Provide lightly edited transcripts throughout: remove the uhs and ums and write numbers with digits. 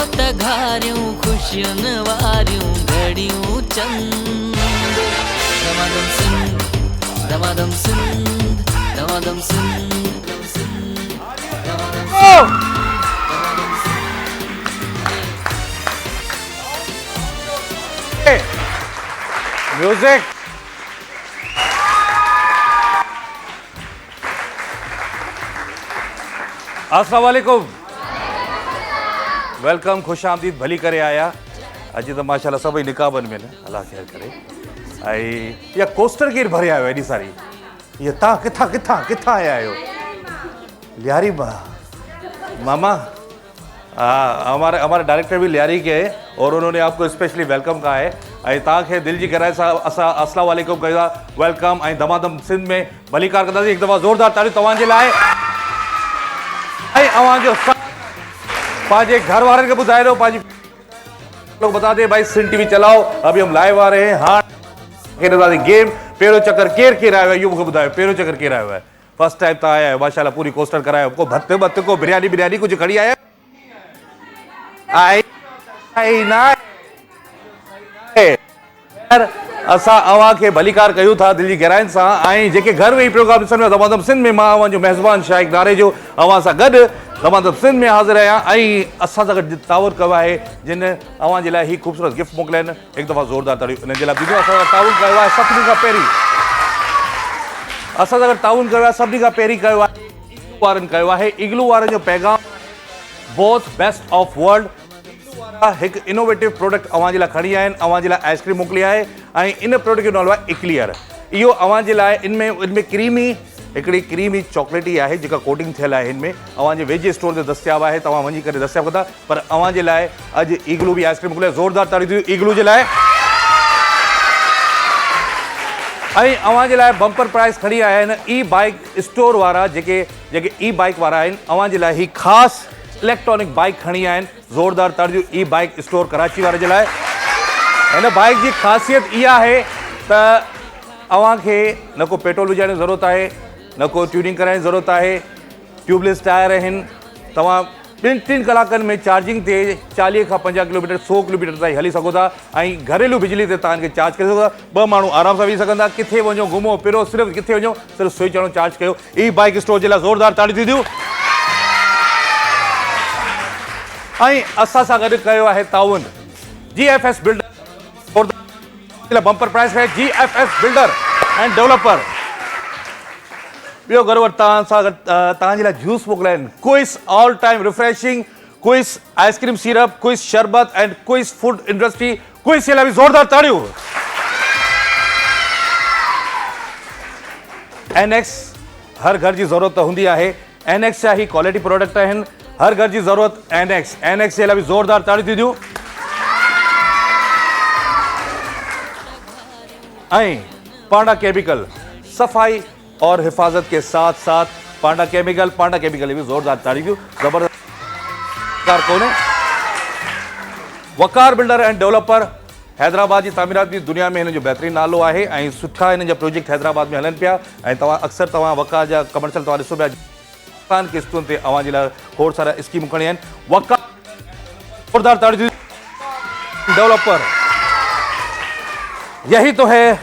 त घारियूं खुशियुनि वारियूं घड़ियूं चंद दमादम सिंध दमादम सिंध दमादम सिंध म्यूजिक। अस्सलाम वालेकुम, वेलकम, खुश आमदीद, भली करे आया। अॼु त माशाल्लाह सभई निकाबनि में न, अलाह ख़ैर करे। ऐं इहा कोस्टर केरु भरे आयो एॾी सारी? इहा तव्हां किथां किथां किथां आया आहियो? लियारी मामा। हाँ, हमारे डायरेक्टर भी लियारी के है और उन्होंने आपको स्पेशली वेलकम कहा है। ऐं तव्हांखे दिलि जी गहराई सां असां अस्सलाम वालेकुम कयूं था, वेलकम। ऐं दमादम सिंध में भली कार कंदासीं। हिकु दफ़ा ज़ोरदार तालियूं तव्हांजे लाइ। ऐं अवांजो पंहिंजे घर वारनि खे ॿुधाए ॾियो, पंहिंजी लोग बता दे भाई सिंध टीवी चलाओ, अभी हम लाइव आ रहे हैं। हाँ, खेॾंदासीं गेम। पहिरियों चक्कर केरु आयो आहे इहो मूंखे ॿुधायो, पहिरियों चक्कर केरु आयो आहे? फर्स्ट टाइम तव्हां आया आहियो, माशाल्लाह पूरी कोस्टर करायो। को भत भत को बिरयानी कुझु खणी आया? असां अवां खे भली कार कयूं था दिलि जी गहराइनि सां। ऐं जेके घर वेही प्रोग्राम ॾिसण दमादम सिंध में, मां अवां जो मेज़बान शाइक नारे जो अवां सां गॾु दमादम सिंध में हाज़िर आहियां। ऐं असां सां गॾु ताउन कयो आहे जिन अवां जे लाइ ही ख़ूबसूरत गिफ्ट मोकिलिया आहिनि। हिकु दफ़ा ज़ोरदार ताड़ियूं इन्हनि जे लाइ ॾिजो। असां सां ताउन कयो आहे सभिनी खां पहिरीं, असां सां गॾु ताउन कयो आहे सभिनी खां पहिरीं कयो आहे इग्लू वारनि कयो आहे। इग्लू वारनि जो पैगाम बोथ बेस्ट ऑफ वर्ल्ड हिकु इनोवेटिव प्रोडक्ट अवां जे लाइ खणी आया आहिनि। अवां जे लाइ आइस्क्रीम मोकिली आहे ऐं इन प्रोडक्ट जो नालो आहे इक्लियर। इहो अवां जे लाइ इनमें क्रीमी हिकिड़ी क्रीमी चॉकलेटी आहे जेका कोटिंग थियल आहे। हिनमें अवां जे वेझे स्टोर ते दस्तियाब आहे, तव्हां वञी करे दस्तियाब कंदा। पर अवां जे लाइ अॼु इग्लू बि आइस्क्रीम मोकिलियो। ज़ोरदार ताड़ियूं थियूं इग्लू जे लाइ। ऐं अवां जे लाइ बम्पर प्राइज़ खणी आया आहिनि ई बाइक स्टोर वारा, जेके ई बाइक वारा आहिनि। अवां जे लाइ ही ख़ासि इलेक्ट्रॉनिक बाइक खणी आया आहिनि। ज़ोरदार ताड़ियूं ई बाइक स्टोर कराची वारे जे लाइ। हिन बाइक जी ख़ासियत इहा आहे त अवां खे न को पेट्रोल विझाइण जी ज़रूरत आहे, न को ट्यूनिंग कराइण जी ज़रूरत आहे। ट्यूबलेस टायर आहिनि। तव्हां 3 कलाकनि में चार्जिंग ते 40 खां 50 किलोमीटर 100 किलोमीटर ताईं हली सघो था। ऐं घरेलू बिजली ते तव्हांखे चार्ज करे सघो था। 2 माण्हू आराम सां वेही सघंदा। किथे वञो, घुमो फिरो, सिर्फ़ु किथे वञो, सिर्फ़ु स्विच हणो, चार्ज कयो। ई बाइक स्टोर जे लाइ ज़ोरदार ताड़ियूं थी ॾियूं। ऐं असां सां गॾु कयो आहे ताउन GFS बिल्डर। बम्पर प्राइज़ है GFS बिल्डर एंड डेवलपर। ॿियो घरु वटि तव्हां सां गॾु तव्हांजे लाइ जूस मोकिलिया आहिनि। Quice all time refreshing, Quice ice cream syrup, Quice sharbat and Quice food industry. Quice जे लाइ बि ज़ोरदार ताड़ियूं। NX हर घर जी ज़रूरत हूंदी आहे। NX जा ही क्वालिटी प्रोडक्ट आहिनि। हर घर जी ज़रूरत NX जे लाइ बि ज़ोरदार ताड़ियूं थी ॾियूं। ऐं पांडा केमिकल सफाई और हिफाजत के साथ साथ पांडा केमिकल भी ज़ोरदार ताड़ियूं। ज़बरदस्त कोने वकार बिल्डर एंड डेवलपर। हैदराबाद की तामीरात की दुनिया में इन जो बेहतरीन नालो है ऐं सुठा इन जा प्रोजेक्ट हैदराबाद में हलन पिया। ऐं तव्हां अक्सर तव्हां वकार जा कमर्शियल तव्हां ॾिसो पिया किस्तुनि ते अवां जे लाइ खोड़ सारा स्कीमूं खणी आहिनि। वकार ज़ोरदार ताड़ियूं। डेवलपर यही तो है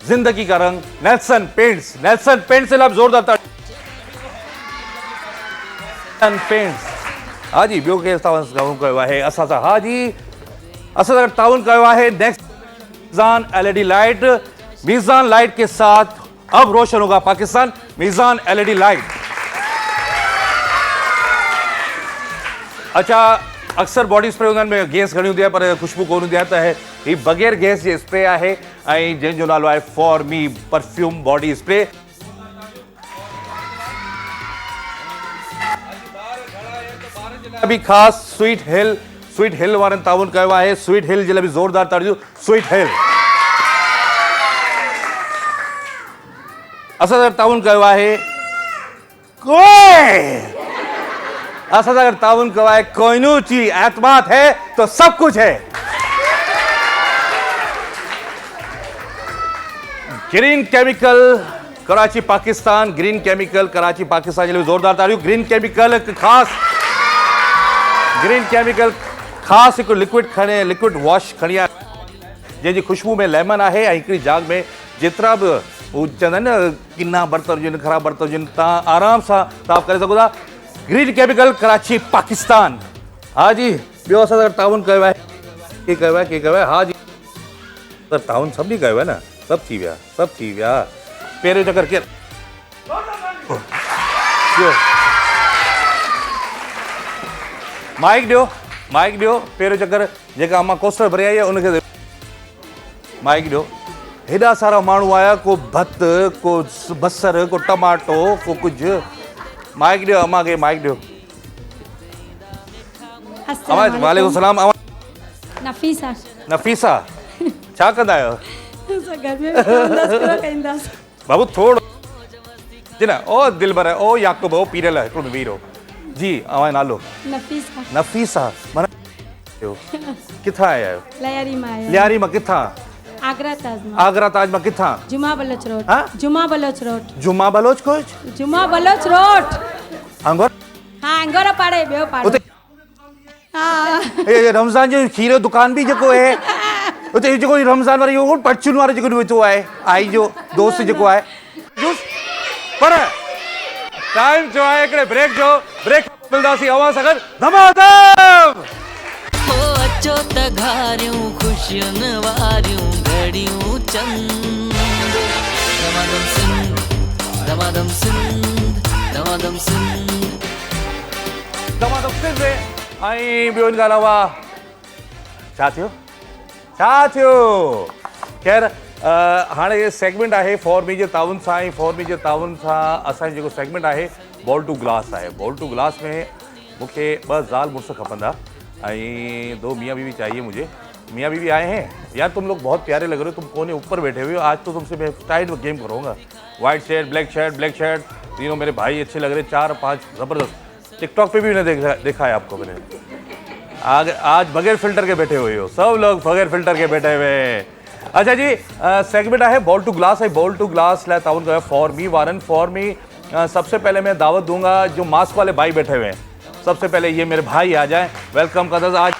जिंदगी का रंग, नेल्सन पेंट्स। नेल्सन पेंट्स से लाभ ज़ोरदार ताड़ियूं। पेंट्स हाँ जी। ॿियो केरु ताउन कयो आहे असां सां? हाँ जी, असां सां ताउन कयो आहे नेक्स्ट मीज़ान LED लाइट। मीज़ान लाइट के साथ अब रोशन होगा पाकिस्तान। मीज़ान LED लाइट। अच्छा, अक्सर बॉडी स्प्रे में गैस घणी हूंदी आहे पर खुशबू कोन हूंदी आहे, त ही बग़ैर गैस जे स्प्रे आहे ऐं जंहिंजो नालो आहे for me perfume body spray. बि ख़ासि स्वीट हिल वारनि ताउन कयो आहे। स्वीट हिल जे लाइ बि ज़ोरदार ताड़ियूं। स्वीट हिल असां सां ताउन कयो आहे। असां सां ताउन कयो आहे कोहिनूर जी। एतमाद है तो सब कुछ है। Green chemical Karachi Pakistan. Green chemical Karachi Pakistan के लिए जोरदार तालियों। ग्रीन केमिकल खास ग्रीन केमिकल ख़ासि हिकु लिक्विड वॉश खणी आया जंहिंजी ख़ुशबू में लेमन आहे ऐं हिकिड़ी जाग में जेतिरा बि हू चवंदा आहिनि न किना बर्तन हुजनि ख़राब बर्तन हुजनि तव्हां आराम सां साफ़ करे सघो था। Green chemical Karachi Pakistan. हा जी ॿियो असां सां ताउन कयो आहे के कयो आहे हा जी त ताउन सभिनी कयो आहे न सभु थी विया पहिरियों चकर केरु माइक ॾियो पहिरियों चकर जेका मां कोस्टर भरिया आहे उनखे माइक ॾियो। हेॾा सारा माण्हू आया को भत को बसर को टमाटो को कुझु माइक ॾियो अम्मा खे माइक ॾियो। वालेकुम सलाम। नफ़ीसा छा कंदा आहियो? बाबू थोरो जी न ओ दिलबर ओ याकूब ओ पीरियल हिकिड़ो में वीरो जी अवां नालो नफ़ीसा माना किथां आया आहियो? लियारी मां किथां? आगरा ताज मां किथां? जुमा बलोच रोड अंगोर हाँ अंगोर पाड़े ॿियो पाड़े उते रमज़ान जो खीर दुकान भी जेको है उते जेको रमज़ान वारी उहो परचून वारो जेको वेठो आहे आई जो दोस्त जेको आहे पर टाइम जो आहे हिकिड़े ब्रेक मिलंदासीं अवां सां गॾु धमाधम। हो अचो त घारियूं ख़ुशियुनि वारियूं घड़ियूं चंद दमादम सिंध ऐं ॿियो हिन खां अलावा छा थियो ख़ैर हाणे सेगमेंट आहे फॉर मी जे ताउन सां ऐं फॉर मी जे ताउन सां असांजो जेको सेगमेंट आहे बॉल टू ग्लास आहे। बॉल टू ग्लास में मूंखे 2 ज़ाल मुड़ुस खपंदा ऐं 2 मियाँ बीवी चाहिए मुझे। मियाँ बीवी आए हैं यार तुम लोग बहुत प्यारे लग रहे हो, तुम कोने ऊपर बैठे हुए हो। आज तो तुमसे मैं टाइट गेम करूँगा। वाइट शर्ट ब्लैक शर्ट तीनों मेरे भाई अच्छे लग रहे, 4-5 ज़बरदस्त। टिकटॉक पे भी मैंने देखा है आपको मैंने। आज बगैर फिल्टर के बैठे हुए हो, सब लोग बगैर फिल्टर के बैठे हुए हैं। अच्छा जी सेगमेंट है बॉल टू ग्लास है। बॉल टू ग्लास लाइ ताउन कयो फॉर मी वारन फॉर मी। सबसे पहले मैं दावत दूंगा जो मास्क वाले भाई बैठे हुए हैं, सबसे पहले ये मेरे भाई आ जाएं। वेलकम कदर आज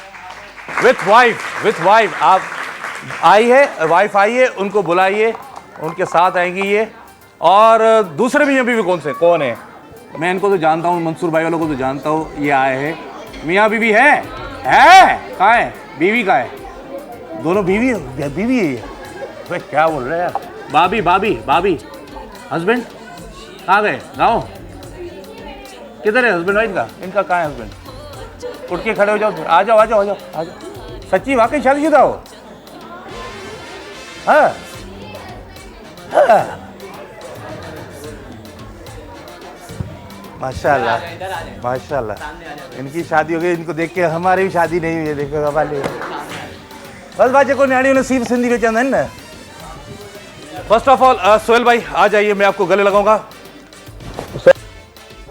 विथ वाइफ आप आई है, वाइफ आई है, उनको बुलाइए, उनके साथ आएंगी ये। और दूसरे भी अभी कौन है? मैं इनको तो जानता हूँ, मंसूर भाई वालों को तो जानता हूँ। ये आए हैं मियाँ बीवी है कहाँ है? बीवी कहाँ है? दोनों बीवी है ये। भाई क्या बोल रहे हैं यार? भाभी हस्बैंड कहाँ गए? गाँव किधर है हस्बैंड वाइफ इनका कहाँ है हस्बैंड? उठ के खड़े हो जाओ, आ जाओ। सच्ची वाकई शादीशुदा हो? हाँ माशाल्लाह इनकी शादी हो गई। इनको देख के हमारी भी शादी नहीं हुई है। देखो हमारे बस बात को न्याणी नसीब सिंधी के चंदन न। फर्स्ट ऑफ ऑल सोहेल भाई आ जाइए, मैं आपको गले लगाऊंगा।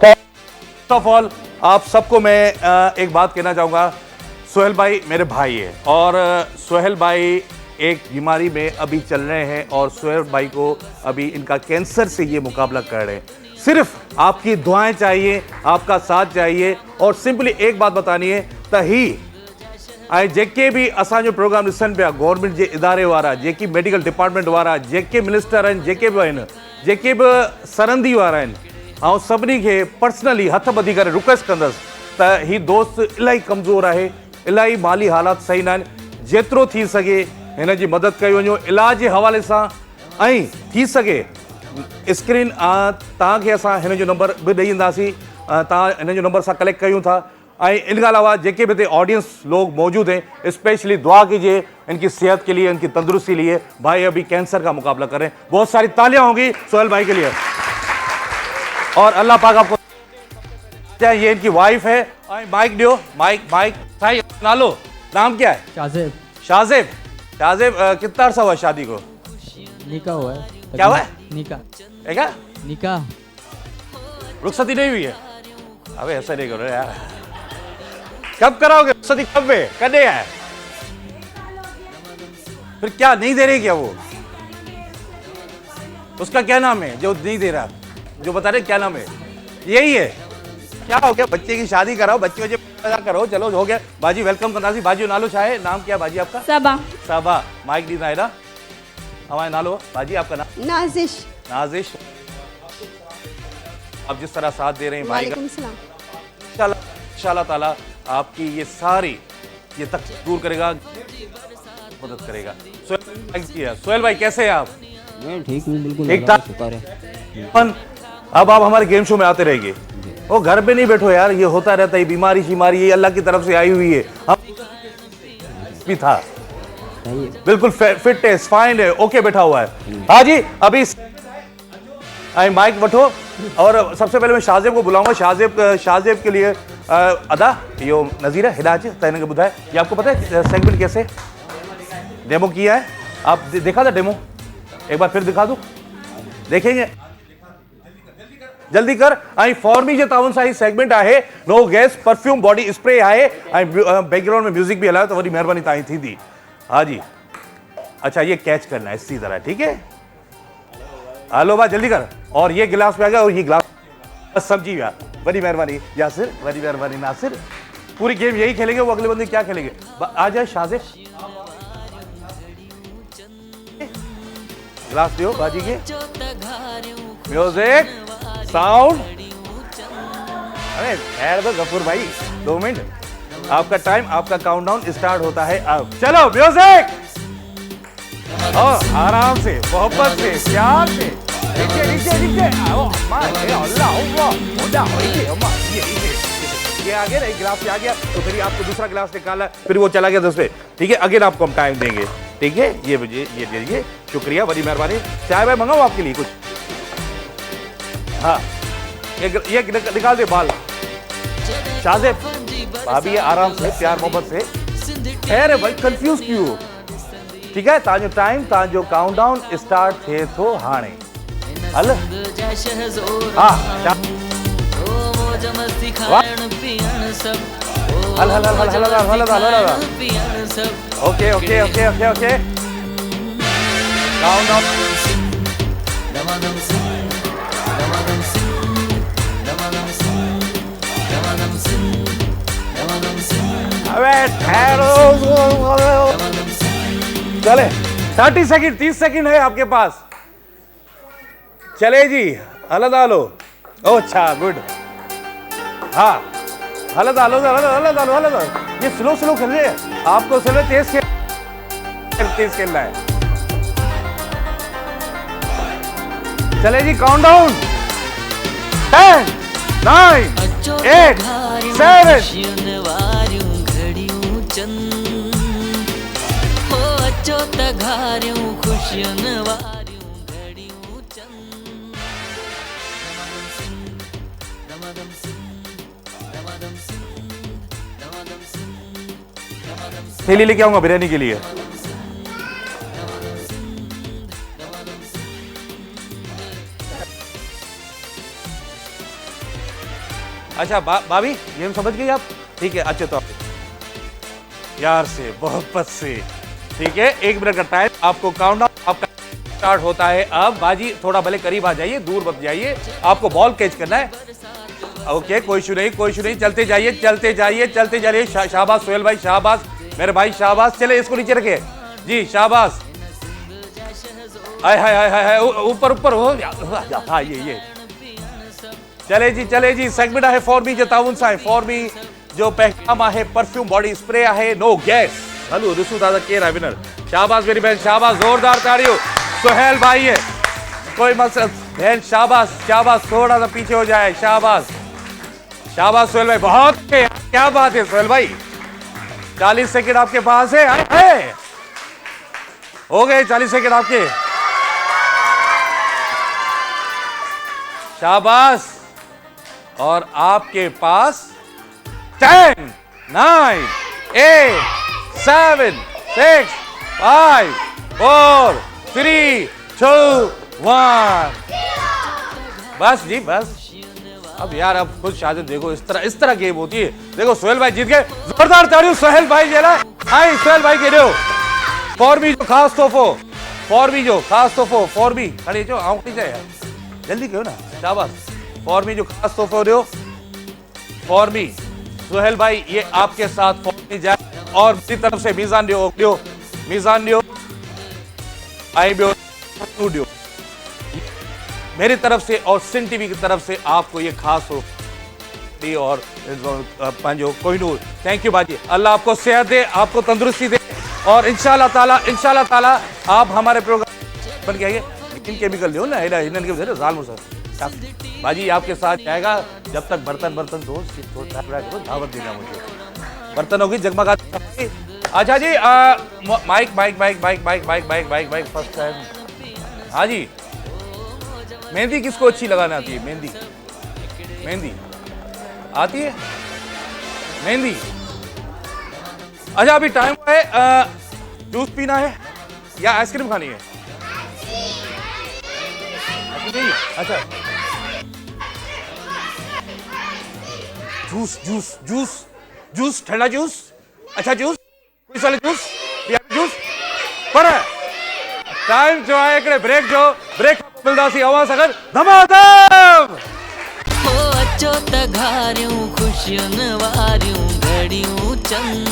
फर्स्ट ऑफ ऑल आप सबको मैं एक बात कहना चाहूँगा, सोहेल भाई मेरे भाई है और सोहेल भाई एक बीमारी में अभी चल रहे हैं और सोहेल भाई को अभी इनका कैंसर से ये मुकाबला कर रहे हैं। सिर्फ आपकी दुआएं चाहिए, आपका साथ चाहिए और सिंपली एक बात बतानी है त ही ऐं जेके भी असांजो प्रोग्राम ॾिसनि पिया, गवर्नमेंट जे इदारे वारा, जेकी मेडिकल डिपार्टमेंट वारा, जेके मिनिस्टर आहिनि, जेके बि आहिनि, जेके बि सरहंदी वारा आहिनि, ऐं सभिनी खे पर्सनली हथ ॿधी करे रिक्वेस्ट कंदसि त ही दोस्त इलाही कमज़ोर आहे, इलाही माली हालात सही न आहिनि, जेतिरो थी सघे हिन जी मदद कई वञो इलाज जे हवाले सां। ऐं थी सघे स्क्रीन तव्हांखे असां हिन जो नंबर बि ॾेई ईंदासीं, तव्हां हिन जो नंबर सां कलेक्ट कयूं था। ऐं इन खां अलावा जेके भी ऑडियंस लोग मौजूद हैं स्पेशली दुआ कीजिए इनकी सेहत के लिए, इनकी तंदुरुस्ती के लिए। भाई अभी कैंसर का मुकाबला करें, बहुत सारी तालियां होंगी सोहेल भाई के लिए। और अल्लाह पाक आपको, ये इनकी वाइफ है। माइक दियो, माइक भाई नालो नाम क्या है? शाजेब कितना अर्सा हुआ शादी को? निकाह हुआ है। क्या हुआ है? निकाह रुखसती नहीं हुई है? अबे ऐसा नहीं करो यार, कब कराओगे रुखसती? कब है? कदे है? फिर क्या नहीं दे रही क्या वो? उसका क्या नाम है जो नहीं दे रहा, जो बता रहे क्या नाम है? यही है क्या हो गया, बच्चे की शादी कराओ, बच्चे पैदा करो, चलो हो गया। बाजी वेलकम करना सी, बाजी नालो छा है, नाम क्या बाजी आपका? सबा साबा, माइक दी ना हमारे नालो बाजी, आपका नाम? नाजिश। नाजिश, आप जिस तरह साथ दे रहे हैं भाई का, वालेकुम सलाम। इंशाल्लाह ताला आपकी ये सारी ये तकलीफ दूर करेगा, मदद करेगा। सोहेल भाई कैसे हैं आप? मैं ठीक हूँ, बिल्कुल ठीक अल्लाह ठाक। का शुक्र है। अब आप हमारे गेम शो में आते रहेंगे। वो घर पे नहीं बैठो यार, ये होता रहता है, बीमारी शिमारी ये अल्लाह की तरफ से आई हुई है। हम भी था सही है। बिल्कुल फिट है, फाइन है, ओके बैठा हुआ है। हाँ जी, अभी आई माइक वठो और सबसे पहले मैं शाहजेब को बुलाऊंगा। शाहजेब के लिए अदा यो नज़ीरा हिदायत तैने के बुधाए, ये आपको पता है सेगमेंट कैसे डेमो किया है? आप देखा था डेमो? एक बार फिर दिखा दूं, देखेंगे? जल्दी कर। आई फॉर्मी जे ताउन सां सेगमेंट आहे, no gas perfume body spray आहे, बैकग्राउंड में म्यूजिक भी हलायो तो वरी मेहरबानी ताई थी। हाँ जी, अच्छा ये कैच करना है इसी तरह, ठीक है? हलो बा जल्दी कर। और ये गिलास पे आ गया और ये गिलास बस समझी गया। बड़ी मेहरबानी यासिर, बड़ी मेहरबानी नासिर। पूरी गेम यही खेलेंगे, वो अगले बंदे क्या खेलेंगे? आ जाए शाहजेब, गिलास दियो बाजी के, म्यूजिक साउंड। अरे ठहर दो गफूर भाई, 2 मिनट, आपका टाइम, आपका काउंटडाउन स्टार्ट होता है अब। चलो म्यूजिक, और आराम से, मोहब्बत से, प्यार से, नीचे नीचे नीचे आओ। ये आ गया ना, एक गिलास से आ गया तो फिर आपको दूसरा गिलास निकाला, फिर वो चला गया 10 पे, ठीक है? अगेन आपको हम टाइम देंगे, ठीक है? ये दीजिए, शुक्रिया, बड़ी मेहरबानी। चाय भाई मंगाओ आपके लिए कुछ? हाँ, ये निकाल दे बाल। शाहजेब भाभी आराम से, प्यार मोहब्बत से। खैर है भाई, कंफ्यूज क्यों? ठीक है, ताजो टाइम, ताजो काउंटडाउन स्टार्ट थे तो हाणे हल। हाँ हल हल हल हल हल हल हल हल। Okay okay okay okay okay, countdown. अबे ठहरो, चले 30 सेकंड, 30 सेकंड है आपके पास। चले जी, हल डालो। ओ अच्छा, गुड। हाँ, हल डालो, हल डालो। ये स्लो खेल रहे हैं, आपको स्लो तेज खेलना है। चले जी, काउंटडाउन 10 9 8 7 थैली लेके आऊंगा बिरयानी के लिए। अच्छा भाभी, ये हम समझ गए आप, ठीक है? अच्छे तो यार से, मोहब्बत से, ठीक है? 1 मिनट का टाइम, आपको काउंटडाउन आपका स्टार्ट होता है अब। बाजी थोड़ा भले करीब आ जाइए, दूर मत जाइए, आपको बॉल कैच करना है। ओके, कोई इशू नहीं, चलते जाइए। शाबाश सोहेल भाई, शाबाश मेरे भाई, शाबाश। चले, इसको नीचे रखे जी, शाबाश। हाय हाय हाय हाय, ऊपर हो। हाँ ये चले जी, सेगमेंट है फॉर्मी जो ताउन सा है, फॉर्मी जो पैगाम है, परफ्यूम बॉडी स्प्रे है, नो गैस। हलो रिसू दादा केर है विनर। शाबाश मेरी बहन, शाबाश, जोरदार तालियों। सोहेल भाई है, कोई मसला बहन, शाबाश, थोड़ा सा पीछे हो जाए, शाबाश सोहेल भाई, बहुत क्या बात है सोहेल भाई। 40 सेकंड आपके पास है, हो गए 40 सेकंड आपके। शाबाश। और आपके पास 10 9 8 7 6 5 4 3 2 1। बस जी बस। अब यार अब खुद शादी देखो, इस तरह गेम होती है। देखो सोहेल भाई जीत गए, जोरदार तालियों सोहेल भाई जेला। आई सोहेल भाई के दो फॉर्मी जो खास तोहफो, फॉर्मी खड़ी जो आउट नहीं जाए, जल्दी कहो ना। शाबाश, फॉर्मी जो खास तोहफो दो। For me. सुहेल भाई ये आपके साथ फॉर मी जाए, और मेरी तरफ से मीजान दियो मीजान दियो आई दियो मेरी तरफ से और सिंध टीवी की तरफ से आपको ये खास हो दी। और पंजो कोहिनूर, थैंक यू बाजी। अल्लाह आपको सेहत दे, आपको तंदुरुस्ती दे, और इंशाल्लाह ताला आप हमारे प्रोग्राम बन के आइए। लेकिन केमिकल दो ना बाजी, आपके साथ जाएगा जब तक बर्तन धो दावत देना मुझे। बर्तन होगी जगमगा। अच्छा जी, माइक फर्स्ट टाइम। हाँ जी, मेहंदी किसको अच्छी लगाना आती है? मेहंदी आती है मेहंदी? अच्छा अभी टाइम है, जूस पीना है या आइसक्रीम खानी है? अच्छा जूस ठंडा जूस। अच्छा जूस कोई साले जूस पर टाइम जो है एक ब्रेक मिलदासी आवाज अगर धमाधम हो अचो त घारियूं खुशियुनि वारियूं घड़ियूं चंद।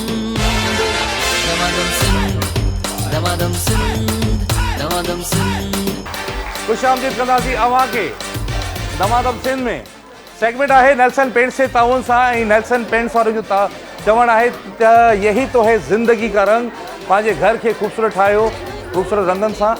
दमादम सिंध खुश आमदीद कंदासीं अवां खे दमादम सिंध में। सेगमेंट है नेल्सन पेंट से ताउन सा। नेल्सन पेंट्स वालों जो चवण है यही तो है जिंदगी का रंग। पंहिंजे घर के खूबसूरत ठाहियो खूबसूरत रंगन सा।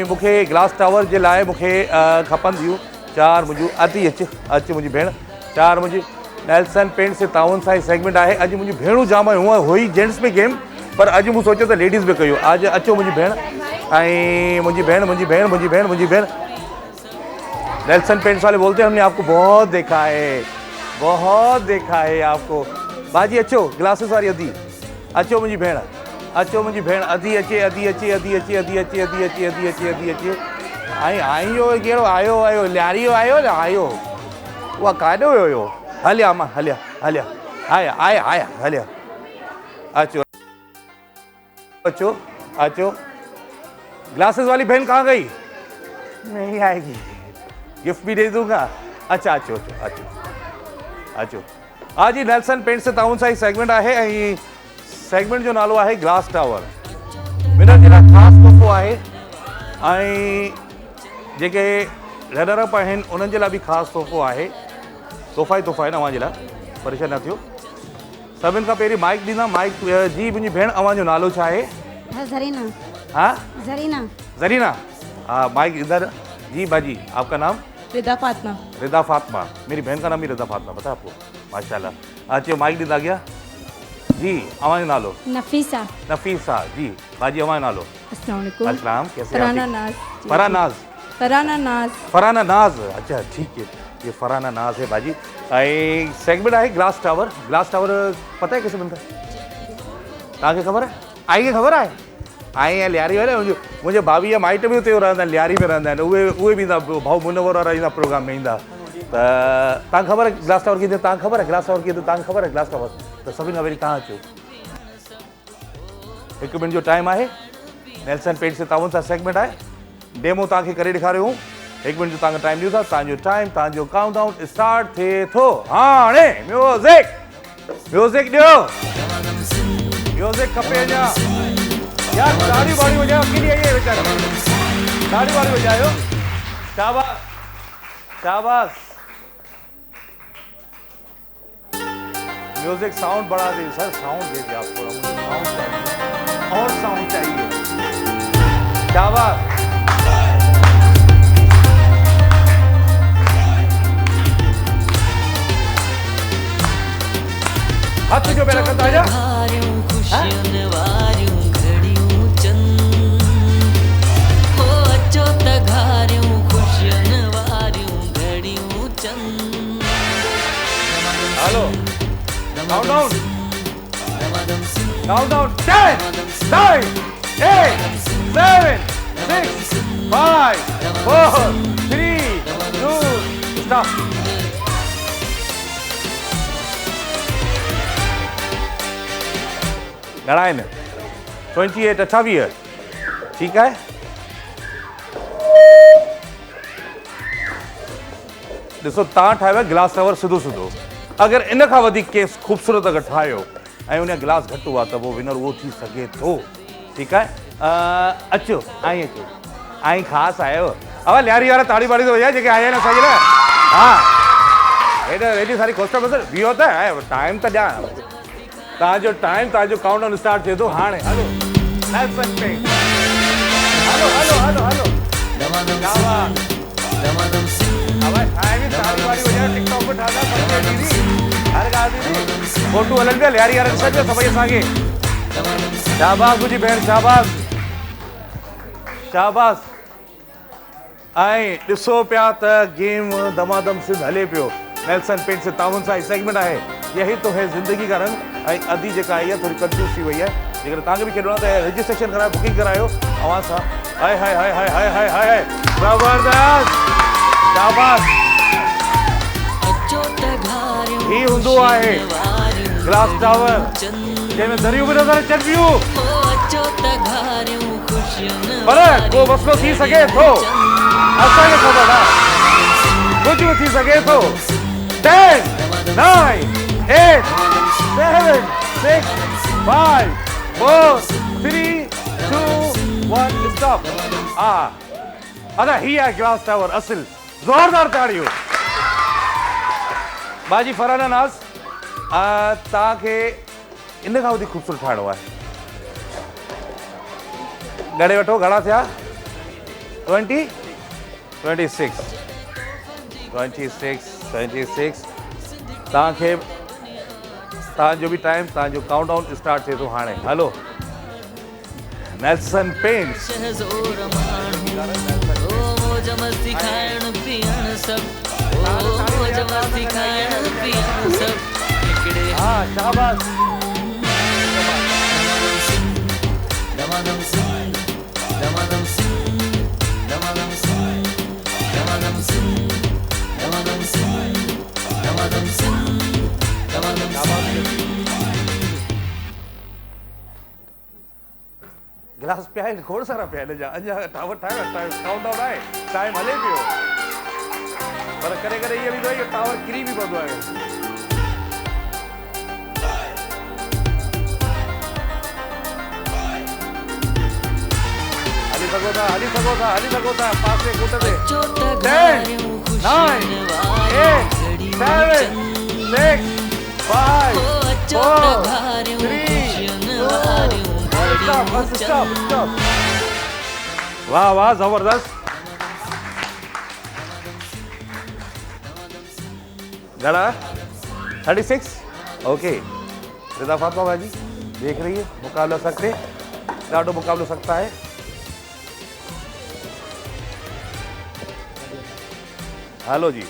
मुझे ग्लास टावर जे लाइ मूंखे खपंदियूं 4 मुझू अची अच मुझी भेण 4 मुझी नेल्सन पेंट से ताउन सा सेगमेंट है। अज मुझी भेणू जाम हुआ हुई जेंट्स में गेम, पर अज मूं सोचो तो लेडीज़ में कयो। आज अचो मुझी भेण मुझी भेण। नेल्सन पेंट्स वाले बोलते हैं हमने आपको बहुत देखा है आपको। बाजी अचो ग्लासेस वाली अधी अचो मुझी भेण अधी अचे आयो कहिड़ो आयो लियारियो आयो उहा काॾो हुयो? हलिया मां हलिया आया हलिया। अचो ग्लासेस वाली बहन कहाँ गई? नहीं आएगी, गिफ्ट भी दे दूंगा। अच्छा अचो आज ही नेल्सन पेंट से ताउन सा ही सेगमेंट है। सेगमेंट जो नालो है ग्लास टावर। मेरा जरा ख़ास तोहफ़ो है जेके रनर अप आहिनि उन्हनि जे लाइ बि ख़ासि तोहफ़ो आहे। तोहफ़ा ई तोहफ़ा आहिनि अव्हां जे लाइ, परेशान न थियो। सभिनि खां पहिरीं माइक ॾींदा। माइक जी मुंहिंजी भेण अव्हां जो नालो छा आहे? जरीना। हाँ जरीना। हाँ माइक इधर। जी बाजी आपका नाम? रिदा फातिमा। मेरी बहन का नाम भी रिदा फातिमा, पता है आपको? माशाल्लाह। अच्छा माइक ॾींदा गया जी। अव्हां जो नालो? नफ़ीसा जी। बाजी अव्हां जो नालो? अस्सलाम। कैसे? फराना नाज। अच्छा ठीक है, ये फराना नाज है बाजी। सेगमेंट है ग्लास टावर। ग्लास टावर पता है कैसे बनता है? तव्हांखे ख़बर है? आई खे ख़बर आहे? आई ऐं लियारी वारे मुंहिंजे भाभी माइट बि उते रहंदा आहिनि, लियारी में रहंदा आहिनि। उहे बि ईंदा, भाऊ मुनवर वारा ईंदा प्रोग्राम में ईंदा। त तव्हांखे ख़बर आहे ग्लास टावर कीअं? तव्हांखे ख़बर आहे ग्लास टावर कीअं? तव्हांखे ख़बर आहे ग्लास टावर? त सभिनि खां पहिरीं तव्हां अचो। 1 मिनट जो टाइम आहे। नेल्सन पेंट से ताउन सा सेगमेंट आहे। डेमो तव्हांखे करे ॾेखारियो। 1 मिनट जो तव्हांखे टाइम ॾियूं था। तव्हांजो टाइम, तव्हांजो काउंटडाउन स्टार्ट थिए थो हाणे। म्यूज़िक ॾियो। म्यूज़िक खपे अञा यार। ताड़ी वाड़ी बजायो। किनी आई है बेचारा? ताड़ी वाड़ी बजायो। शाबाश। म्यूजिक साउंड बढ़ा दे सर, साउंड दे दे आप थोड़ा, मुझे साउंड चाहिए और साउंड चाहिए। शाबाश। हाथ जो मेरा करता जा। Hello countdown 10 9 8 7 6 5 4 3 2 stop। घणा आहिनि? 28 28 ठीकु आहे। ॾिसो तव्हां ठाहियो आहे ग्लास टावर सिधो अगरि इन खां वधीक केस ख़ूबसूरत अगरि ठाहियो ऐं उन गिलास घटि हुआ त पोइ विनर उहो थी सघे थो। ठीकु आहे, अचो आई अचो, आई ख़ासि आयो। अब लियारी वारा ताड़ी बाड़ी तो भैया जेके आया ना सही ना। हाँ हेॾी सारी कोस्टर बसर बीहो त टाइम त ॾियां तव्हांजो टाइम, तव्हांजो काउंटडाउन स्टार्ट थिए थो हाणे। Hello Nelson pink, hello hello hello hello दमादम क्या बात। दमादम सिंह अब टाइम ही ताड़ी बाड़ी हो जाए, टिकटॉक पे ठादा पंजे दीदी हर गा दीदी फोटो हलन पिया लियारी वारनि सॼो सभई असांखे। शाबाश मुंहिंजी भेण, शाबाश शाबाश। ऐं ॾिसो पिया त गेम दमादम सिंध हले पियो। नेल्सन पेंट से ताउन सां सेगमेंट आहे यही तो है ज़िंदगी का रंग। ऐं अधी जेका आई आहे थोरी कंफ्यूज थी वई आहे। जेकर तव्हांखे बि खेॾणो आहे त रजिस्ट्रेशन करायो, बुकिंग करायो अवां सां। हाय हाय हाय हाय हाय हाय हाय ज़बरदस्त, शाबाश। अचो त घारियूं ही हूंदो आहे ग्लास टावर जंहिंमें दरियूं बि नज़र अचनि पियूं, अचो त घारियूं ख़ुशियुनि पर को मसइलो थी सघे थो, असांखे ख़बर आहे कुझु बि थी सघे थो। 10 9 8 7 6 5 4 3 2 1 स्टॉप। अदा ही आहे ग्लास टावर असिल। ज़ोरदार ताड़ियूं बाजी। फरहाना नाज़, तव्हांखे इन खां वधीक ख़ूबसूरत ठाहिणो आहे। ॻणे वठो घणा थिया? 20 26 26 26। तव्हांखे तव्हांजो बि टाइम, तव्हांजो काउंटडाउन स्टार्ट थिए थो हाणे। हलो नेल्सन पेंट, शहज़ोर माण्हू मौज मस्ती खाइण पीअण सभु, मौज मस्ती खाइण पीअण सभु हिकिड़े हाँ शाबाश। दमादम सिंह दमादम सिंह दमादम सिंह दमादम सिंह दमादम सिंह दमादम सिंह दमादम सिंह। गिलास पिया आहिनि, खोड़ सारा पिया आहिनि। अञा टावर ठाहियो, काउंटडाउन आहे, टाइम हले पियो। पर करे करे इहो बि इहो टावर किरी बि पवंदो आहे। हली सघो था, हली सघो था, हली सघो था पासे कूट ते। 10 9 8 7 6 5 4 3 2 बस स्टॉप स्टॉप। वाह वाह जबरदस्त। घड़ा 36। ओके रिदा फातिमा भाजी देख रही है, मुकाबला सकते ॾाढो मुकाबलो सकता है। हेलो जी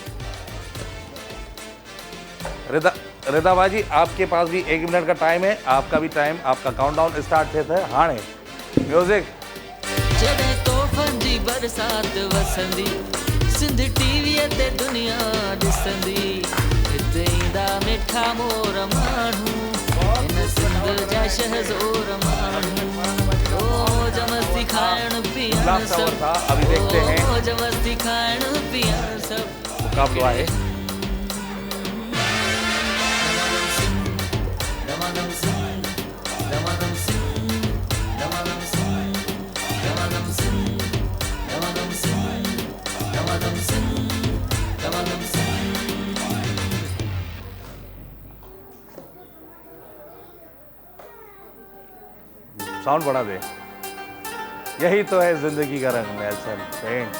रिदा बाजी, आपके पास भी 1 मिनट का टाइम है। आपका भी टाइम, आपका काउंटडाउन स्टार्ट थिए था हाणे। म्यूजिक। जॾहिं तोहफ़नि जी बरसात वसंदी, सिंध टीवीअ ते दुनिया ॾिसंदी, हिते ईंदा मिठा मोर माण्हू, हिन सिंध जा शहज़ोर माण्हू, मौज मस्ती खाइण पीअण था, अभी देखते हैं। सभु, मौज मस्ती खाइण पीअण सभु मुकाबलो आहे। दमादम सिंह दमादम सिंह दमादम सिंह दमादम सिंह दमादम सिंह दमादम सिंह दमादम सिंह। साउंड बढ़ा दे। यही तो है जिंदगी का रंग। Nelson paint.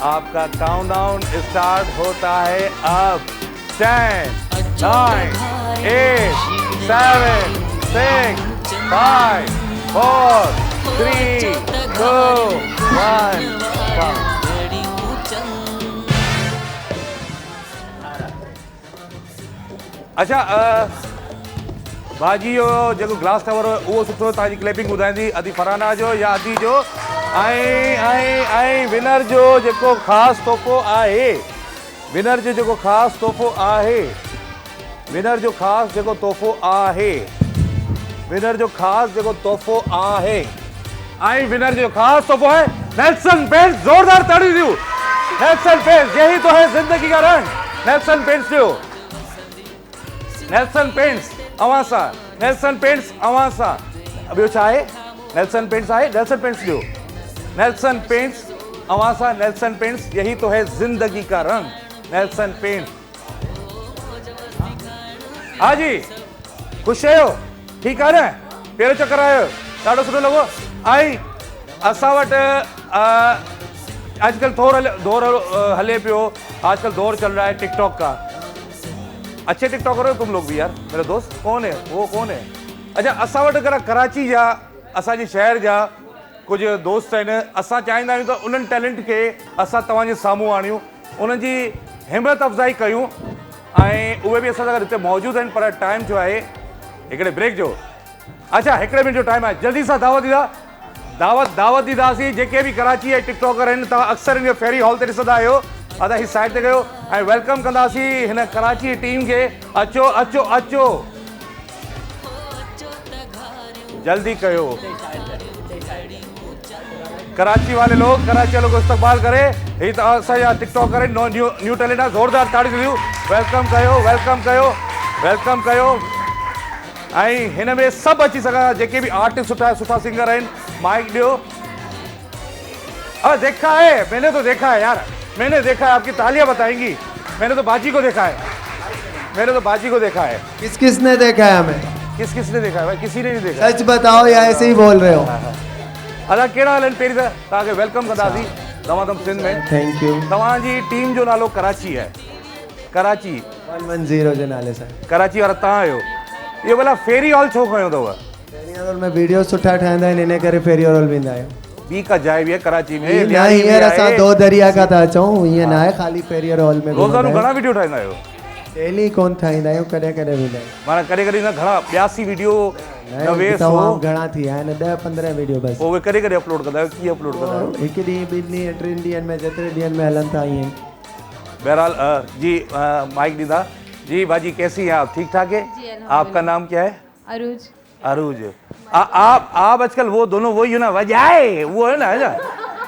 आपका काउंटडाउन स्टार्ट होता है अब। 10 9 8 7 6 5 4 3 2 1। अच्छा भाजी जो जेको ग्लास टावर उहो सुठो तव्हांजी क्लैपिंग ॿुधाईंदी अदी फरहाना जो या अदी जो। ऐं विनर जो जेको ख़ासि तोहफ़ो आहे, विनर जो जेको ख़ासि तोहफ़ो आहे, विनर जो ख़ासि जेको तोहफ़ो आहे, विनर जो ख़ासि जेको तोहफ़ो आहे, ऐं विनर जो ख़ासि तोहफ़ो आहे नेल्सन पेंट्स, जोरदार ताड़ी दो। नेल्सन पेंट्स, यही तो है जिंदगी का रंग। नेल्सन पेंट्स दो। नेल्सन पेंट्स अवासा, नेल्सन पेंट्स अवासा। अभी छा आहे? नेल्सन पेंट्स आहे, नेल्सन पेंट्स दो। नेल्सन पेंट्स अवासा, नेल्सन पेंट्स, यही तो है जिंदगी का रंग। Nelson paints. हाँ जी, ख़ुशि आहियो? ठीकु आहे न? पहिरियों चक्कर आयो, ॾाढो सुठो लॻो। ऐं असां वटि आजकल दौर हले पियो, आजकल दौर चल रहा है टिकटॉक का। अच्छे टिकटॉकर हो तुम लोग भी यार, मेरे दोस्त। कौन है वो, कौन है? अच्छा, असां वटि कराची जा, असांजे शहर जा कुझु दोस्त आहिनि। असां चाहींदा आहियूं त उन्हनि टैलेंट खे असां तव्हांजे साम्हूं आणियूं, उन्हनि जी हिम्मत अफ़ज़ाई कयूं, ऐं उहे बि असां सां गॾु हिते मौजूदु आहिनि। पर टाइम जो आहे हिकिड़े ब्रेक जो। अच्छा, हिकिड़े मिनट जो टाइम आहे, जल्दी सां दावत ॾींदा, दावत ॾींदासीं। जेके बि कराची जा टिकटॉकर आहिनि, तव्हां अक्सर हिन फेरी हॉल ते ॾिसंदा आहियो, अदा ही साइड ते कयो ऐं वेलकम कंदासीं हिन कराची जी टीम खे। अचो अचो अचो, जल्दी कयो। कराची वाले लोग को इस्तकबाल करे। ही तो असांजा टिकटॉकर आहिनि, न्यू टैलेंट आहे। ज़ोरदार ताड़ी ॾियो। वेलकम कयो, वेलकम कयो, वेलकम कयो। ऐं हिन में सभु अची सघंदा, जेके बि आर्टिस्ट सुठा सिंगर आहिनि। माइक ॾियो। हाँ, देखा है, मैंने तो देखा है यार, मैंने देखा है। आपकी तालियां बताएंगी। मैंने तो बाजी को देखा है, मैंने तो बाजी को देखा है। किस किसने देखा है हमें? किसने देखा है भाई? किसी ने नहीं देखा। सच बताओ या ऐसे ही बोल रहे हो? अदा कहिड़ा हाल आहिनि? पहिरीं त तव्हांखे वेलकम कंदासीं दमादम सिंध में। Thank you. तव्हांजी टीम जो नालो कराची है। कराची 110 जे नाले सां। कराची वारा तव्हां आहियो। इहो भला फेरी हॉल छो खयो अथव? फेरी हॉल में वीडियो सुठा ठहंदा आहिनि, इन करे फेरी हॉल वेंदा आहियूं। ॿी का जाइ बि आहे कराची में? न, हींअर असां दो दरिया खां था अचूं, ईअं न आहे ख़ाली फेरी हॉल में। रोज़ानो घणा वीडियो ठाहींदा आहियो? डेली कोन ठाहींदा आहियूं, कॾहिं कॾहिं वेंदा आहियूं। माना कॾहिं कॾहिं न घणा 82 वीडियो 90 तमामु घणा थी विया आहिनि, 10-15 वीडियो बसि। पोइ उहे कॾहिं कॾहिं अपलोड कंदा आहियो? कीअं अपलोड कंदा आहियो? हिकु ॾींहुं, ॿिनि ॾींहं, 3 ॾींहंनि में, जेतिरे ॾींहंनि में हलनि था ईअं। बहरहाल जी माइक दीदा जी। बाजी कैसी हैं आप? ठीक ठाक है? आपका नाम क्या है? अरूज। अरूज। आप आजकल वो दोनों वही हो ना, वजाए वो है ना,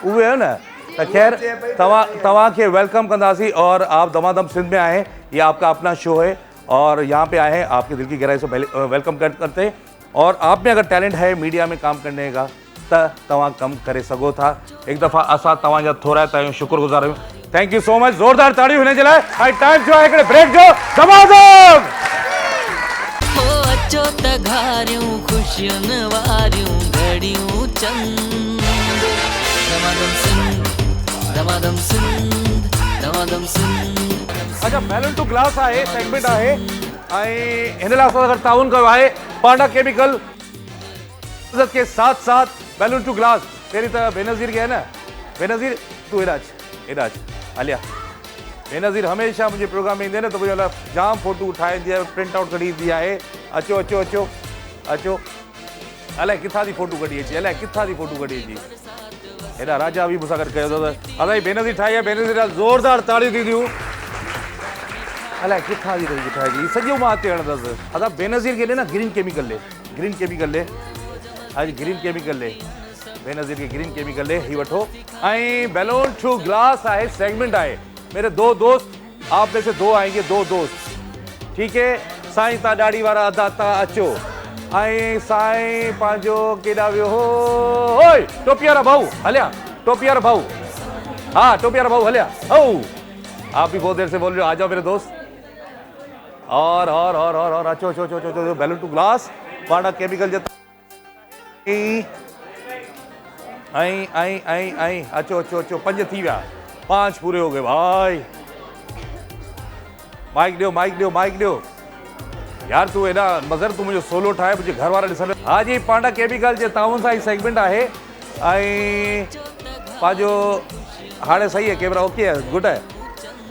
वो है ना। तो खैर तवा के वेलकम कंदासी। और आप दमादम सिंध में आए, ये आपका अपना शो है और यहाँ पे आए हैं, आपके दिल की गहराई से वेलकम करते हैं। और आप में अगर टैलेंट है मीडिया में काम करने का त तव्हां कम करे सघो था। एक दफ़ा असां तव्हांजा थोरा तव्हां शुक्रगुज़ार आहियूं। Thank you so much. ज़ोरदार ताड़ियूं हिन जे लाइ। ऐं टाइम जो आहे हिकिड़े ब्रेक जो। दमादम अचो त घारियूं ख़ुशियुनि वारियूं घड़ियूं चंद। दमादम सिंध, दमादम सिंध, दमादम सिंध। अच्छा, बैलन टू ग्लास आहे, सेगमेंट आहे ऐं हिन लाइ असां सां ताउन कयो आहे पांडा केमिकल के साथ साथ बैलन टू ग्लास। पहिरीं त बेनज़ीर खे आहे न, बेनज़ीर तूं हेॾा अच हलिया। बेनज़ीर हमेशह मुंहिंजे प्रोग्राम में ईंदे न त मुंहिंजे लाइ जाम फोटू ठाहींदी आहे, प्रिंट आउट कढी ईंदी आहे। अचो अचो अचो अचो। अलाए किथां जी फोटू कढी अची, अलाए किथां जी फोटू कढी अची। हेॾा राजा बि मूंसां गॾु कयो अथव। अलाए बेनज़ीर ठाही आहे, बेनज़ीर ज़ोरदार ताड़ियूं थी ॾियूं। अलाए किथां जी ठाही, सॼो मां हिते हणंदुसि। अदा बेनज़ीर खे ॾे न ग्रीन केमिकल ॾे, ग्रीन केमिकल ॾे। अॼु ग्रीन केमिकल ॾे, बेनज़ीर के ग्रीन केमिकल ॾे, ही वठो। ऐं बैलून टू ग्लास आहे, सेगमेंट आहे। मेरे दो दोस्त, आप में से दो आएंगे, दो दोस्त, ठीक है। साईं तव्हां ॾाढ़ी वारा अदा तव्हां अचो। ऐं साईं पंहिंजो केॾा वियो हो? ओए टोपी वारा भाऊ हलिया, टोपी वारा भाऊ, हाँ टोपी वारा भाऊ हलिया। ओ आप भी बहुत देर से बोल रहे हो, आ जाओ मेरे दोस्त। और अचो अचो अचो अचो। Balloon to glass panda chemical आई अचो अचो अचो। 5 थी विया, 5 पूरे हो गए भाई। माइक ॾियो, माइक ॾियो, माइक ॾियो यार। तू एॾा मज़र, तू मुंहिंजो सोलो ठाहे, मुंहिंजे घर वारा ॾिसण। हा जी, पांडा केमिकल जे ताउन सां ही सेगमेंट आहे। ऐं पंहिंजो हाणे सही है, कैमरा ओके है, गुड है।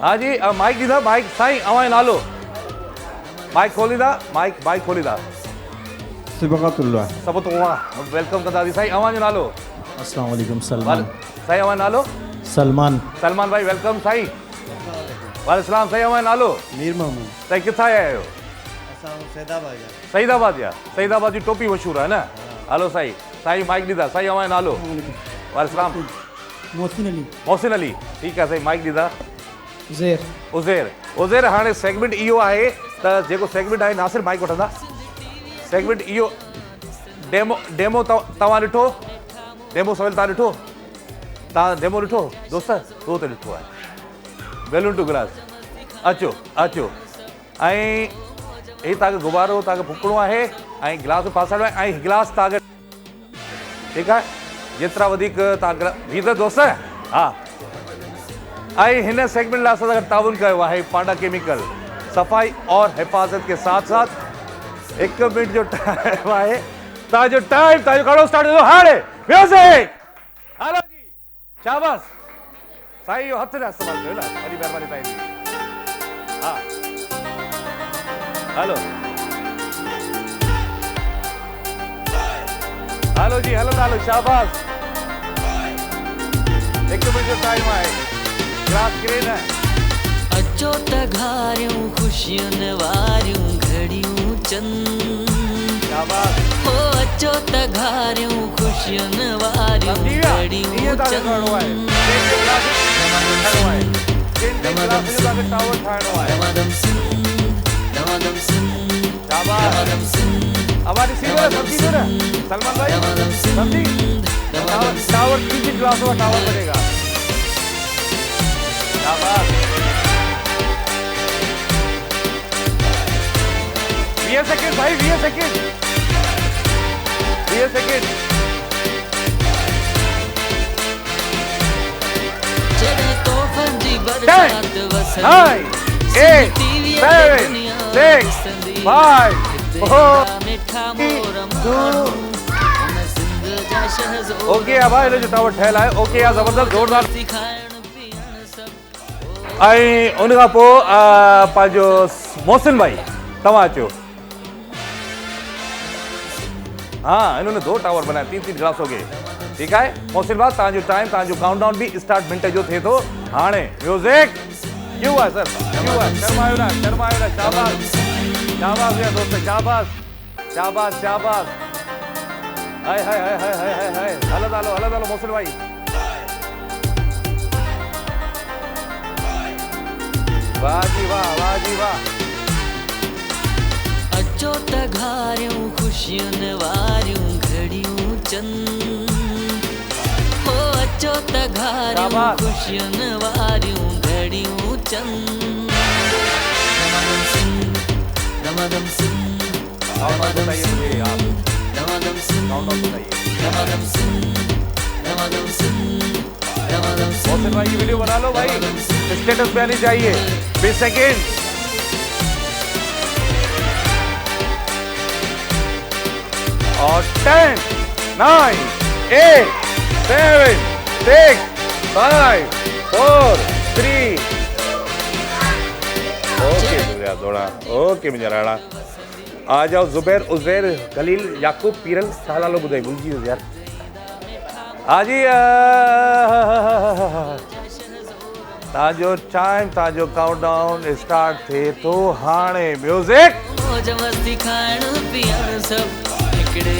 हाँ जी, माइक ॾींदा, माइक साईं अवां जो नालो, माइक खोलींदा, माइक खोलींदा। सुबहतुल्लाह। सब तो वेलकम कंदासीं। साईं अवां जो नालो? अस्सलाम वालेकुम। सलमान। साईं अवां जो नालो? सलमान। सलमान भाई वेलकम। साईं वालेकुम। साईं अवां जो नालो? मीर मोहम्मद। साईं किथां आया आहियो? सईदाबाद जा। सईदाबाद जी टोपी मशहूर है ना। हलो साईं, साईं माइक ॾींदा। साईं अवां जो नालो? वालेकुम। मोहसिन अली मोहसिन अली ठीकु आहे साईं माइक ॾींदा ज़ेर उज़ेर हाणे सेगमेंट इहो आहे त जेको सेगमेंट आहे नासिर माइक वठंदा सेगमेंट इहो डेमो तव्हां ॾिठो डेमो सवेल तव्हां ॾिठो तव्हां डेमो ॾिठो दोस्त तो त ॾिठो आहे बैलून टू गिलास अचो ऐं हीउ तव्हांखे गुब्बारो तव्हांखे फुकणो आहे ऐं गिलास फासाइणो आहे ऐं गिलास तव्हांखे ठीकु आहे जेतिरा वधीक तव्हां वीज़र दोस्त हा ऐं हिन सेगमेंट लाइ असां सां गॾु ताउन कयो आहे पांडा केमिकल सफ़ाई और हिफ़ाज़त के साथ साथ 1 मिनट जो टाइम आहे तव्हांजो कहिड़ो स्टार्ट थींदो हाणे म्यूज़िक हलो जी शाबाश साईं इहो हथ न इस्तेमालु कयो न वॾी महिरबानी तव्हांजी हा हलो जी हलो शाबाश 1 मिनट जो टाइम आहे गिलास किरे न अचो त घारियूं ख़ुशियुनि वारियूं घड़ियूं चंद शाबाश हो अचो त घारियूं ख़ुशियुनि वारियूं घड़ियूं चंद दमदम सिंध दमदम सिंध दमदम सिंध हमारी सीनियर समझी दो ना सलमान भाई दमदम समझी सिंध टावर 3 ग्लासों का टावर बनेगा शाबाश 20 सेकंड भाई 20 सेकंड जॾहिं तोहफ़नि जी बरसात वसंदी 9 8 7 6 5 मिठा मोर माण्हू हुन सिंध जा शहज़ोद ओके अब भाई जो टावर ठहल है ओके यार जबरदस्त जोरदार खाइण पीअण सभु ऐं उन खां पोइ पंहिंजो मोहसिन भाई तव्हां अचो हाँ इन्होंने 2 टावर बनाए 3 गिलासों के ठीक है मोहसिन भाई तव्हांजो टाइम तव्हांजो काउंटडाउन भी स्टार्ट मिनट जो थिए थो हाणे म्यूज़िक क्यों है सर क्यों है शर्मायो ना शाबाश भैया दोस्त शाबाश हाय हलो मोहसिन भाई वाह जी वाह अचो त घारियूं ख़ुशियुनि वारियूं घड़ियूं चंद हो अचो त घारियूं शाबाश। ख़ुशियुनि वारियूं घड़ियूं चंद दमदम सिंध काउंटडाउन बताइए मुझे आप दमदम सिंध काउंटडाउन बताइए दमदम सिंध दमदम सिंध दमदम सिंध मोहसिन भाई की वीडियो बना लो भाई स्टेटस पे आनी चाहिए 20 सेकेंड और 10 9 8 7 6 5 4 3 ओके मुझे थोड़ा ओके मुझे राणा आ जाओ जुबैर उजैर खलील याकूब पीरल सालालो बुधाई भूलजी वियुसि यार हाजी तव्हांजो टाइम तव्हांजो काउंटडाउन स्टार्ट थिए थो हाणे म्यूज़िक मौज मस्ती खाइण पीअण सभु हिकिड़े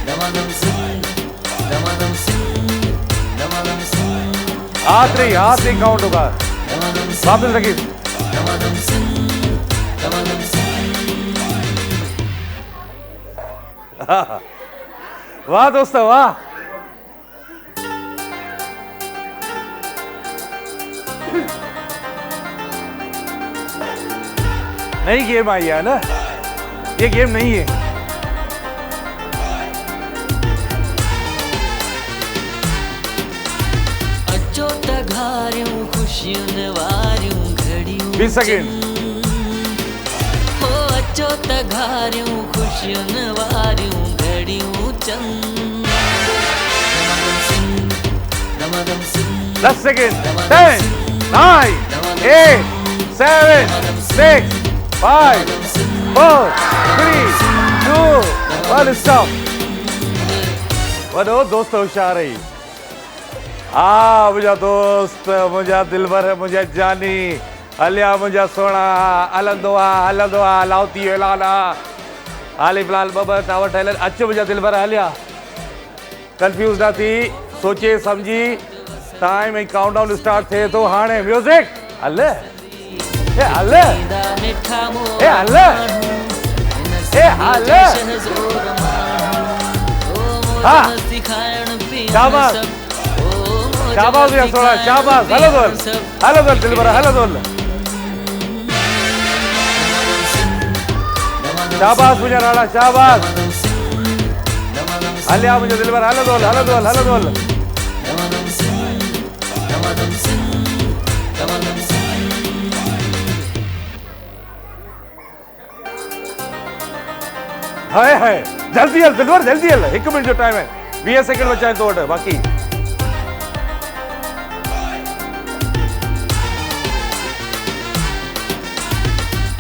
दमदम सिंध दमदम सिंध दमदम सिंध आखिरी काउंट होगा दमदम वापस रखिए दमदम सिंध दमदम सिंध वाह दोस्तों वाह नई गेम आई है ना ये गेम नहीं है अचो त घारियूं ख़ुशियुनि वारियूं घड़ियूं 20 सेकेंड हो अचो त घारियूं ख़ुशियुनि वारियूं घड़ियूं चंद दमदम सिंध 10 सेकेंड 10 9 8 7 6 5 4 3 2 1 स्टॉप वॾो दोस्त होशियार रही हा मुंहिंजा दोस्त मुंहिंजा दिलबर मुंहिंजा जानी हलिया मुंहिंजा सोना हलंदो आहे लाउती ऐलान हाली फ़िलहाल ॿ टावर ठहियल आहिनि अचो मुंहिंजा दिलबर हलिया कंफ्यूज ना थी सोचे समझी टाइम ऐं काउंटडाउन स्टार्ट थे तो हाणे म्यूजिक हले ए हले ए हले ए हले हाँ शाबाश शाबाश या थोड़ा शाबाश हेलो दोल दिल भरा हेलो दोल शाबाश मुझे राणा शाबाश हलिया मुझे दिल भरा हेलो दोल हेलो दोल हेलो दोल हाय हाय जल्दी हल दिलवर जल्दी हल 1 मिनट जो टाइम है 20 सेकंड बचा तो वटि बाक़ी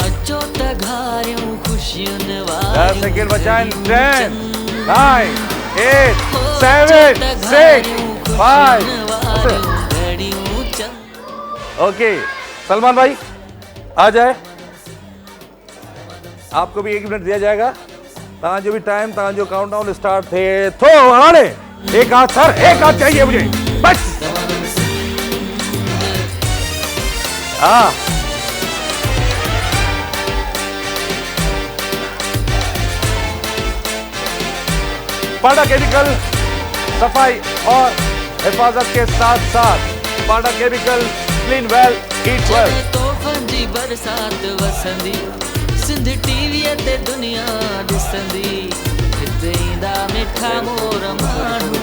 अचो त घारियूं ख़ुशियुनि 10 सेकंड बचा 10 9 8 7 6 5 ओके सलमान भाई आ जाए आपको भी 1 मिनट दिया जाएगा जो भी टाइम जो काउंटडाउन स्टार्ट थे तो हाणे एक हाथ सर एक हाथ चाहिए मुझे बस हाँ पाडा केमिकल सफाई और हिफाजत के साथ साथ panda chemical clean well eat well तोहफनि जी बरसात वसंदी सिंध टीवीअ ते दुनिया ॾिसंदी हिते ईंदा मिठा मोर माण्हू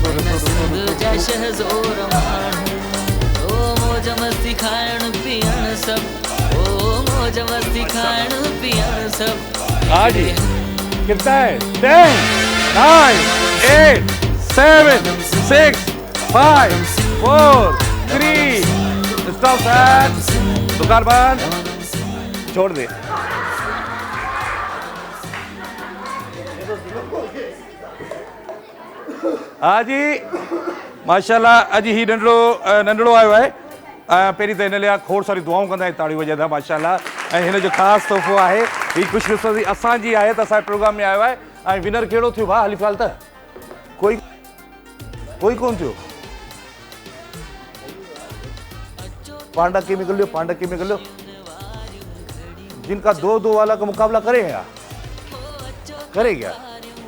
हिन सिंध जा शहज़ोर माण्हू ओ मौज मस्ती खाइण पीअण सभु ओ मौज मस्ती खाइण पीअण सभु हाँ जी कितना है 10 9 8 7 6 5 4 3 स्टॉप दैट दुकान बंद छोड़ दे हाँ जी माशाल्लाह अॼु ही नंढड़ो आयो आहे पहिरीं त हिन लाइ खोड़ सारी दुआऊं कंदा आहियूं ताड़ियूं वॼंदा माशाल्लाह ऐं हिन जो ख़ासि तोहफ़ो आहे हीअ ख़ुशकिस्मती असांजी आहे त असांजे प्रोग्राम में आयो आहे ऐं विनर कहिड़ो थियो भाउ हाली फ़िलहाल त कोई कोन थियो पांडा केमिकल जिनका 2-2 वाला का मुकाबला करेगा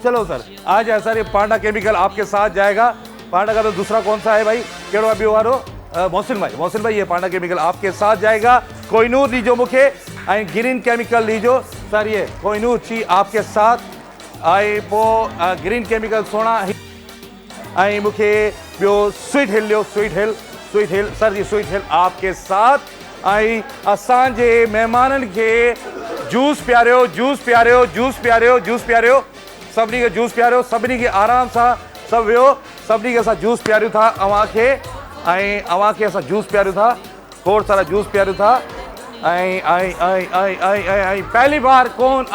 चलो सर आ जाए सर ये पांडा केमिकल आपके साथ जाएगा पांडा का तो दूसरा कौन सा है भाई केड़ो अभी वारो मोहसिन भाई ये पांडा केमिकल आपके साथ जाएगा कोहिनूर लीजो मुखे आई ग्रीन केमिकल लीजो सर ये कोहिनूर ची आपके साथ आई पो ग्रीन केमिकल सोना आई मुखे बियो स्वीट हिल लियो स्वीट हिल सर जी स्वीट हिल आपके साथ आई असांजे मेहमानन के जूस पियारियो सभिनी के जूस पियारियो सभिनी के आराम सां सभु वियो सभिनी के असां जूस पियारियूं था अव्हांखे असां जूस पियारियूं था खोड़ सारा जूस पियारियूं था ऐं पहली बार कौन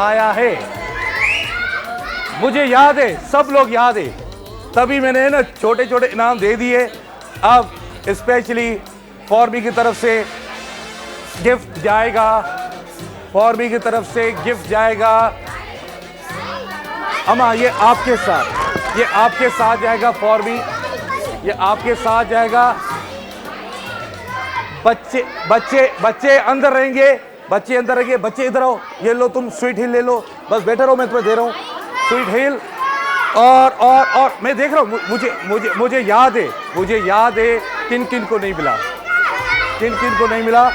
आया है मुझे याद है सब लोग याद है तभी मैंने ना छोटे छोटे इनाम दे दिए अब स्पेशली फॉर्मी की तरफ से गिफ्ट जाएगा अम्मा ये आपके साथ जाएगा फॉर्मी ये आपके साथ जाएगा बच्चे अंदर रहेंगे बच्चे इधर आओ ये लो तुम स्वीट हिल ले लो बस बैठे रहो मैं तुम्हें दे रहा हूँ स्वीट हिल और मैं देख रहा हूँ मुझे याद है किन को नहीं मिला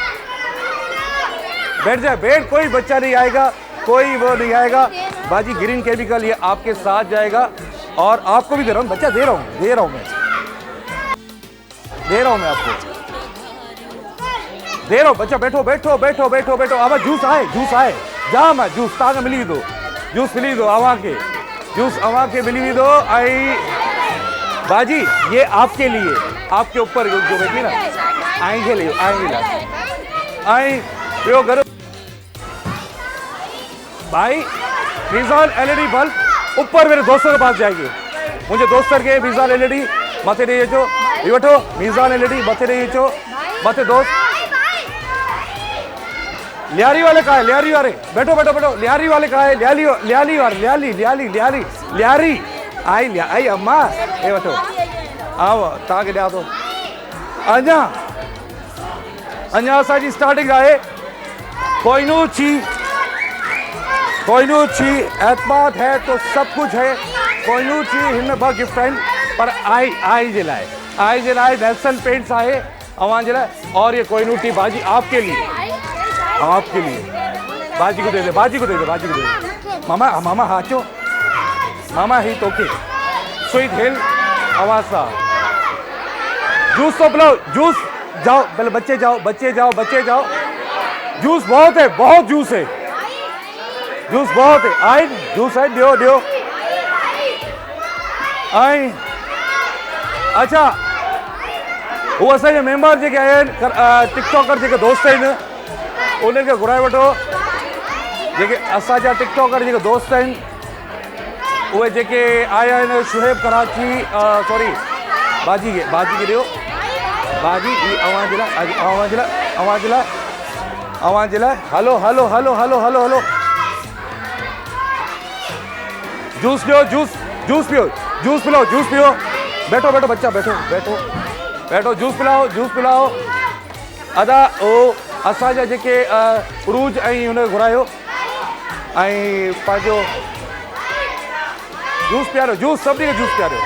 बैठ कोई बच्चा नहीं आएगा कोई वो नहीं आएगा बाजी ग्रीन केमिकल ये आपके साथ जाएगा और आपको भी दे रहा हूँ बच्चा दे रहा हूँ मैं आपको दे रहा हूँ बच्चा बैठो अब जूस आए जाम है जूस तव्हांखे मिली दो अव्हां के मिली दो आई बाजी ये आपके लिए आपके ऊपर जो बैठी ना आएंगे आई यो करो भाई मिजान एलईडी बल्ब ऊपर मेरे दोस्तों के पास जाएगी मुझे दोस्तों के मिजान एलईडी मथे नहीं अचो ये वठो मिजान एलईडी मथे नहीं अचो मथे दोस्त लियारी वाले कहा है? लियारी वाले बैठो बैठो बैठो। लियारी वाले कहा है? लियाली लियाली वाले लियाली लियाली लियाली लियारी आई अम्मा ये बैठो आओ तव्हांखे ॾियां थो। अञा असांजी स्टार्टिंग आहे। कोहिनूर छी एतमाद है तो सब कुछ है। कोहिनूर छी हिन में 2 गिफ्ट आहिनि पर आई जे लाइ नेल्सन पेंट्स आहे अवां जे लाइ। और ये कोहिनूर टी बाजी आपके लिए बाजी को दे दे मामा हाचो मामा ही तोखे स्वीट हिल आवाज सा जूस तो पिलाओ। जूस जाओ पहले बच्चे जाओ। जूस बहुत है जूस बहुत है। आई जूस है दियो आई। अच्छा वो असांजे मेंबर जेके आया आहिनि टिकटॉकर जेके दोस्त आहिनि उन्हनि खे घुराए वठो। जेके असांजा टिकटॉकर जेके दोस्त आहिनि उहे जेके आया आहिनि शुहेब कराची सॉरी बाजी खे ॾियो। बाजी अवां जे लाइ हलो जूस पियो बैठो बच्चा बैठो जूस पिलाओ। अदा ओ असांजा जेके उरूज ऐं हुन घुरायो ऐं पंहिंजो जूस पियारो। सभिनी खे जूस पियारो।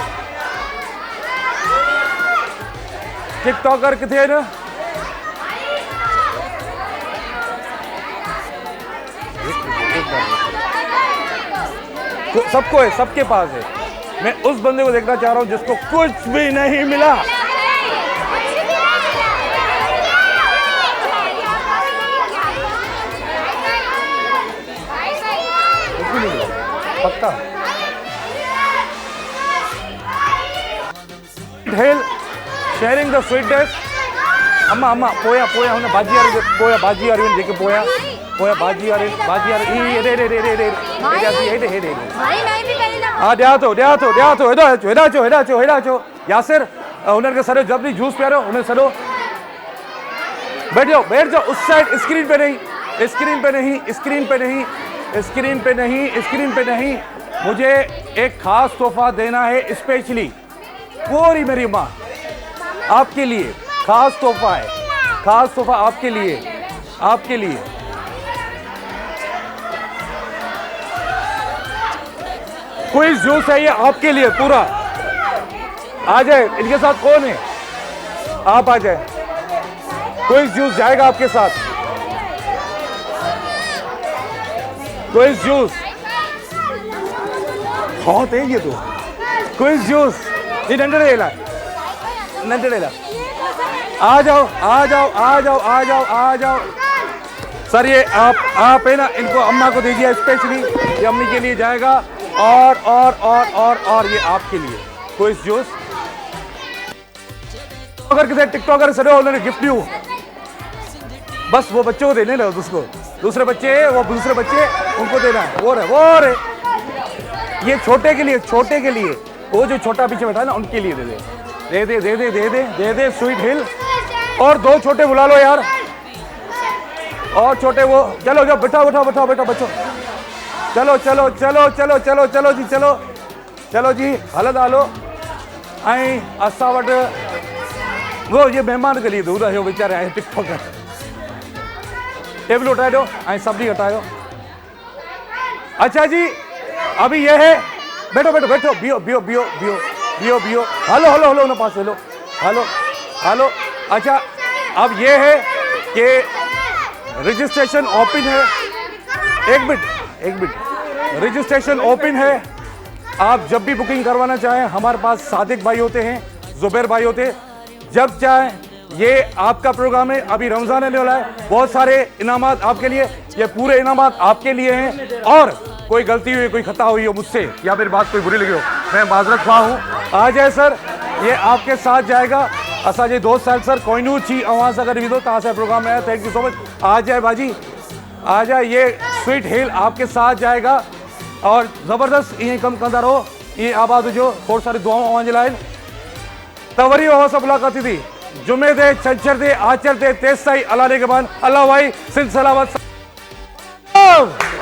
टिकटॉकर किथे आहिनि? सबको है, सबके पास है। मैं उस बंदे को देखना चाह रहा हूं जिसको कुछ भी नहीं मिला। पक्का हेल शेयरिंग द स्वीटनेस। अम्मा पोया हुन भाजी वारी जेके पोया भाजी वारी हाँ ॾियां थो हेॾा अचो यासिर हुननि खे सॼो जल्दी जूस पियारो। हुननि सॼो बैठ जाओ उस साइड। स्क्रीन पे नहीं मुझे एक खास तोहफा देना है स्पेशली पूरी मेरी माँ आपके लिए। खास तोहफा आपके लिए क्विज जूस है ये आपके लिए पूरा। आ जाए इनके साथ कौन है? आप आ जाए। क्विज जूस जाएगा आपके साथ। क्विज जूस बहुत है ये तो। क्विज जूस ये नंढड़ेला आ जाओ सर। ये आप है ना इनको अम्मा को दीजिए स्पेशली। ये अम्मी के लिए जाएगा और ये आपके लिए क्विज जूस। अगर किसी टिकटॉकर सर उन्होंने गिफ्ट दी बस वो बच्चों को देने लगे उसको। दूसरे बच्चे उनको देना है। वो रे ये छोटे के लिए वो जो छोटा पीछे बैठा है ना उनके लिए दे स्वीट हिल। और 2 छोटे बुला लो यार। और छोटे वो चलो बैठो बच्चों। चलो जी हलंदा हलो। ऐं असां वटि वो ये मेहमान के लिए दूर रहियो वीचारे आए टिकटॉकर। टेबल उठाए दो ऐं सब्जी हटायो। अच्छा जी अभी ये है बैठो बियो हलो उन पास हेलो। अच्छा अब ये है कि रजिस्ट्रेशन ओपन है। एक मिनट रजिस्ट्रेशन ओपन है। आप जब भी बुकिंग करवाना चाहें हमारे पास सादिक भाई होते हैं, जुबैर भाई होते हैं। जब चाहें ये आपका प्रोग्राम है। अभी रमजान आने वाला है। बहुत सारे इनामात आपके लिए। ये पूरे इनामात आपके लिए हैं। और कोई गलती हुई कोई खता हुई हो मुझसे या मेरी बात कोई बुरी लगी हो मैं माजरत ख्वाह हूँ। आ जाए सर ये आपके साथ जाएगा। असांजे दोस्त साहिब सर कोहिनूर छी अवां सां गॾु विधो तव्हां असांजे प्रोग्राम में आया। Thank you so much. आ जाए बाजी आ जाए। ये स्वीट हिल आपके साथ जाएगा और ज़बरदस्त ईअं कमु कंदा रहो। ईअं आबाद हुजो। खोड़ सारी दुआऊं अवां जे लाइ आहिनि। त वरी अवां सां मुलाक़ात थी जुमे ते छंछर ते आचर ते तेसि ताईं अलाह निगहबान। अल्लाह भाई सिंध सलामत। सलाम